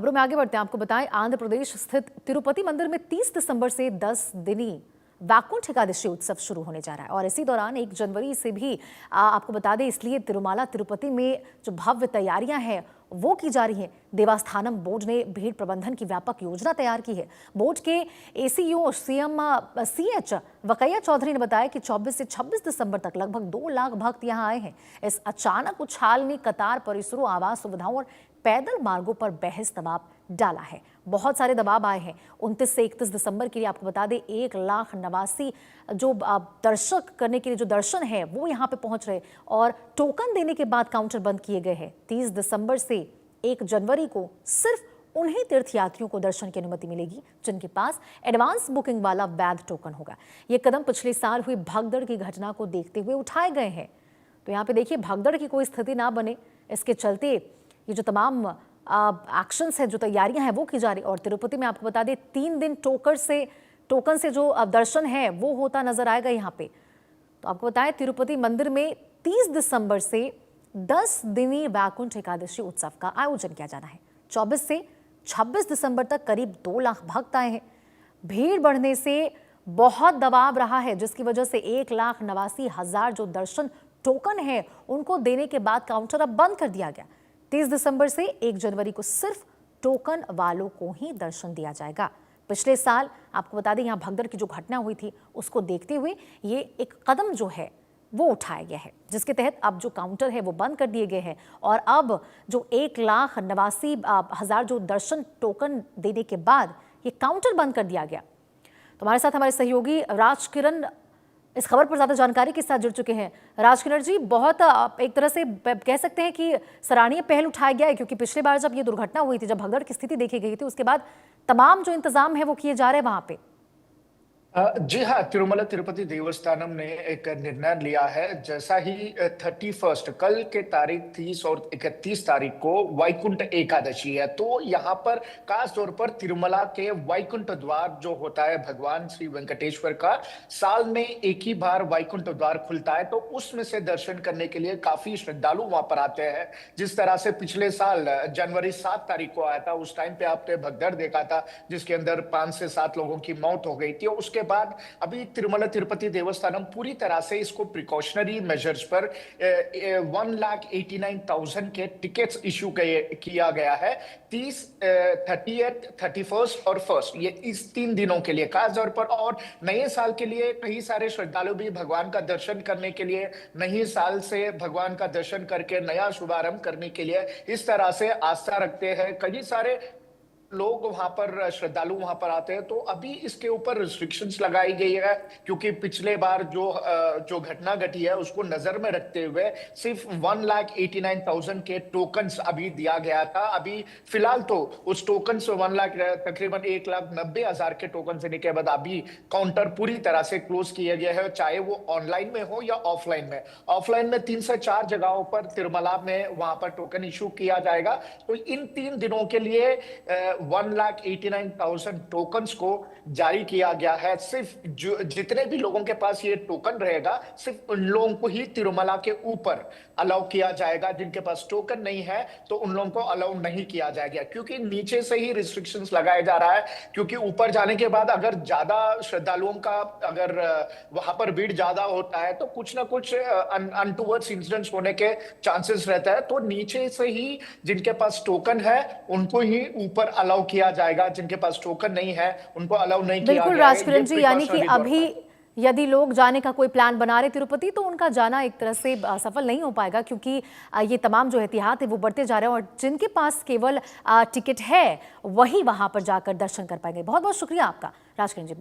खबरों में आगे बढ़ते हैं। आपको बताएं, आंध्र प्रदेश स्थित तिरुपति मंदिर में 30 दिसंबर से 10 दिनी वैकुंठ एकादशी उत्सव शुरू होने जा रहा है और इसी दौरान 1 जनवरी से भी आपको बता दें, इसलिए तिरुमाला तिरुपति में जो भव्य तैयारियां हैं वो की जा रही हैं। देवस्थानम बोर्ड ने भीड़ प्रबंधन की व्यापक योजना तैयार की है। बोर्ड के एसीईओ सीएच वकैया चौधरी ने बताया कि 24 से 26 दिसंबर तक लगभग 2 लाख भक्त यहां आए हैं। इस अचानक उछाल ने कतार परिसरों, आवास सुविधाओं और पैदल मार्गों पर बेहद दबाव डाला है। बहुत सारे दबाव आए हैं। 29 से 31 दिसंबर के लिए आपको बता दें 1,89,000 जो दर्शक करने के लिए जो दर्शन है वो यहाँ पे पहुंच रहे और टोकन देने के बाद काउंटर बंद किए गए हैं। 30 दिसंबर से 1 जनवरी को सिर्फ उन्हीं तीर्थयात्रियों को दर्शन की अनुमति मिलेगी जिनके पास एडवांस बुकिंग वाला वैध टोकन होगा। ये कदम पिछले साल हुई भगदड़ की घटना को देखते हुए उठाए गए हैं। तो यहाँ पे देखिए, भगदड़ की कोई स्थिति ना बने, इसके चलते ये जो तमाम एक्शंस है, जो तैयारियां हैं वो की जा रही। और तिरुपति में आपको बता दें 3 दिन टोकन से जो दर्शन है वो होता नजर आएगा यहाँ पे। तो आपको बताएं, तिरुपति मंदिर में 30 दिसंबर से 10 दिनी वैकुंठ एकादशी उत्सव का आयोजन किया जाना है। 24 से 26 दिसंबर तक करीब 2 लाख भक्त आए हैं। भीड़ बढ़ने से बहुत दबाव रहा है, जिसकी वजह से 1,89,000 जो दर्शन टोकन है उनको देने के बाद काउंटर अब बंद कर दिया गया। 30 दिसंबर से 1 जनवरी को सिर्फ टोकन वालों को ही दर्शन दिया जाएगा। पिछले साल आपको बता दें, यहाँ भगदड़ की जो घटना हुई थी उसको देखते हुए ये एक कदम जो है वो उठाया गया है, जिसके तहत अब जो काउंटर है वो बंद कर दिए गए हैं और अब जो 1,89,000 जो दर्शन टोकन देने के बाद ये काउंटर बंद कर दिया गया। तो हमारे साथ हमारे सहयोगी राजकिरण इस खबर पर ज्यादा जानकारी के साथ जुड़ चुके हैं। राजकिरण जी, बहुत एक तरह से कह सकते हैं कि सराहनीय पहल उठाया गया है, क्योंकि पिछली बार जब ये दुर्घटना हुई थी, जब भगदड़ की स्थिति देखी गई थी, उसके बाद तमाम जो इंतजाम है वो किए जा रहे हैं वहां पे। जी हाँ, तिरुमला तिरुपति देवस्थानम ने एक निर्णय लिया है। जैसा ही 31 कल के तारीख 30 और 31 तारीख को वैकुंठ एकादशी है, तो यहाँ पर खास तौर पर तिरुमला के वैकुंठ द्वार जो होता है भगवान श्री वेंकटेश्वर का, साल में एक ही बार वैकुंठ द्वार खुलता है, तो उसमें से दर्शन करने के लिए काफी श्रद्धालु वहां पर आते हैं। जिस तरह से पिछले साल जनवरी 7 तारीख को आया था, उस टाइम पे आपने भगदड़ देखा था जिसके अंदर 5 से 7 लोगों की मौत हो गई थी। उसके बाद अभी तिरुमला तिरुपति देवस्थानम पूरी तरह से इसको प्रिकॉशनरी मेजर्स पर 1,89,000 के टिकट्स इश्यू किया गया है। 30, 30th, 31st और 1st, ये इस 3 दिनों के लिए खास तौर पर, और नए साल के लिए कई सारे श्रद्धालु भी भगवान का दर्शन करने के लिए, नए साल से भगवान का दर्शन करके नया शुभारंभ करने के लिए इस तरह से आस्था रखते हैं। कई सारे लोग वहां पर, श्रद्धालु वहां पर आते हैं। तो अभी इसके ऊपर रिस्ट्रिक्शंस लगाई गई है, क्योंकि पिछले बार जो घटना घटी है उसको नजर में रखते हुए सिर्फ 1,89,000 के टोकन्स अभी दिया गया था। अभी फिलहाल तो उस टोकन्स 1 लाख, तकरीबन 1,90,000 के टोकन देने के बाद अभी काउंटर पूरी तरह से क्लोज किया गया है, चाहे वो ऑनलाइन में हो या ऑफलाइन में। ऑफलाइन में 3 से 4 जगहों पर तिरुमला में वहां पर टोकन इशू किया जाएगा। तो इन 3 दिनों के लिए 1,89,000 टोकन्स को जारी किया गया है। सिर्फ जितने भी लोगों के पास ये टोकन रहेगा, सिर्फ उन लोगों को ही तिरुमला के ऊपर अलाउ किया जाएगा। जिनके पास टोकन नहीं है तो उन लोगों को अलाउ नहीं किया जाएगा, क्योंकि नीचे से ही रिस्ट्रिक्शंस लगाया जा रहा है। क्योंकि ऊपर जाने के बाद अगर ज्यादा श्रद्धालुओं का, अगर वहां पर भीड़ ज्यादा होता है तो कुछ ना कुछ अनटूवर्ड्स इंसिडेंट्स होने के चांसेस रहता है। तो नीचे से ही जिनके पास टोकन है उनको ही ऊपर अलाउ किया जाएगा, जिनके पास टोकन नहीं है उनको अलाउ नहीं किया बिल्कुल गया है। राजकिरण जी, यानी कि अभी यदि लोग जाने का कोई प्लान बना रहे तिरुपति, तो उनका जाना एक तरह से सफल नहीं हो पाएगा, क्योंकि ये तमाम जो एहतियात है वो बढ़ते जा रहे हैं और जिनके पास केवल टिकट है वही वहां पर जाकर दर्शन कर पाएंगे। बहुत बहुत शुक्रिया आपका राजकिरण जी।